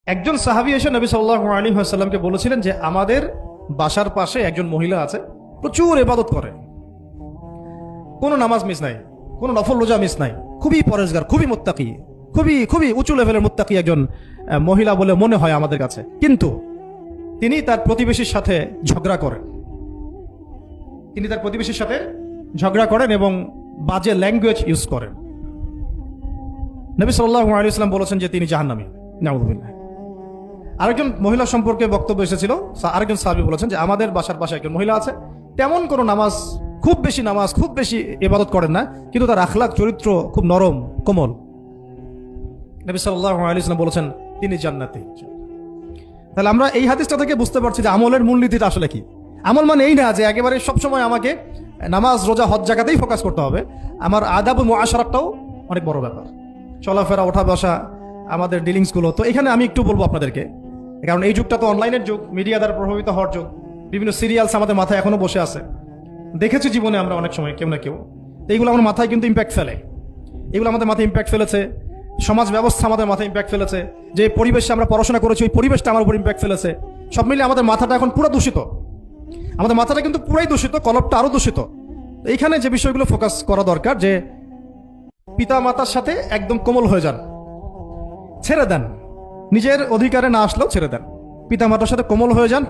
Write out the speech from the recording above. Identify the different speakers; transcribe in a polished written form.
Speaker 1: একজন সাহাবী এসে নবী সাল্লাল্লাহু আলাইহি ওয়াসাল্লামকে বলেছিলেন যে আমাদের বাসার পাশে একজন মহিলা আছে, প্রচুর ইবাদত করে, কোনো নামাজ মিস নাই, কোনো নফল রোজা মিস নাই, খুবই পরেজগার, খুবই মুত্তাকি, খুবই খুবই উঁচু লেভেলের মুত্তাকি একজন মহিলা বলে মনে হয় আমাদের কাছে। কিন্তু তিনি তার প্রতিবেশীর সাথে ঝগড়া করেন, এবং বাজে ল্যাঙ্গুয়েজ ইউজ করেন। নবী সাল্লাল্লাহু আলাইহি ওয়াসাল্লাম বলেছেন যে তিনি জাহান্নামী। নাউযুবিল্লাহ। আরেকজন মহিলা সম্পর্কে বক্তব্য এসেছিল, আরেকজন সাহাবী বলেছেন যে আমাদের বাসার পাশে একজন মহিলা আছে, তেমন কোনো নামাজ, খুব বেশি ইবাদত করেন না, কিন্তু তার আখলাক চরিত্র খুব নরম কোমল। নবী সাল্লাল্লাহু আলাইহি ওয়াসাল্লাম বলেছেন তিনি জান্নাতি। তাহলে আমরা এই হাদিসটা থেকে বুঝতে পারছি যে আমলের মূলনীতিটা আসলে কি। আমল মানে এই না যে একেবারে সবসময় আমাকে নামাজ রোজা হজ জায়গাতেই ফোকাস করতে হবে, আমার আদাব ও মুআশারাতটাও অনেক বড় ব্যাপার। চলাফেরা, ওঠা বসা, আমাদের ডিলিংসগুলো। তো এখানে আমি একটু বলবো আপনাদেরকে, কারণ এই যুগটা তো অনলাইনের যুগ, মিডিয়া দ্বারা প্রভাবিত হওয়ার যুগ। বিভিন্ন সিরিয়ালস আমাদের মাথায় এখনো বসে আছে, দেখেছি জীবনে আমরা অনেক সময় কেউ না কেউ। এইগুলো আমার মাথায় কিন্তু ইম্প্যাক্ট ফেলে, এগুলো আমাদের মাথায় ইম্প্যাক্ট ফেলেছে। সমাজ ব্যবস্থা আমাদের মাথায় ইম্প্যাক্ট ফেলেছে, যে পরিবেশে আমরা পড়াশোনা করেছি ওই পরিবেশটা আমার উপর ইম্প্যাক্ট ফেলেছে। সব মিলিয়ে আমাদের মাথাটা এখন পুরো দূষিত, আমাদের মাথাটা কিন্তু পুরাই দূষিত, কলপটা আরো দূষিত। এইখানে যে বিষয়গুলো ফোকাস করা দরকার, যে পিতা মাতার সাথে একদম কোমল হয়ে যান, ছেড়ে দেন, নিজের অধিকারে না আসলেও ছেড়ে দেন, পিতা মাতার সাথে কোমল হয়ে যান।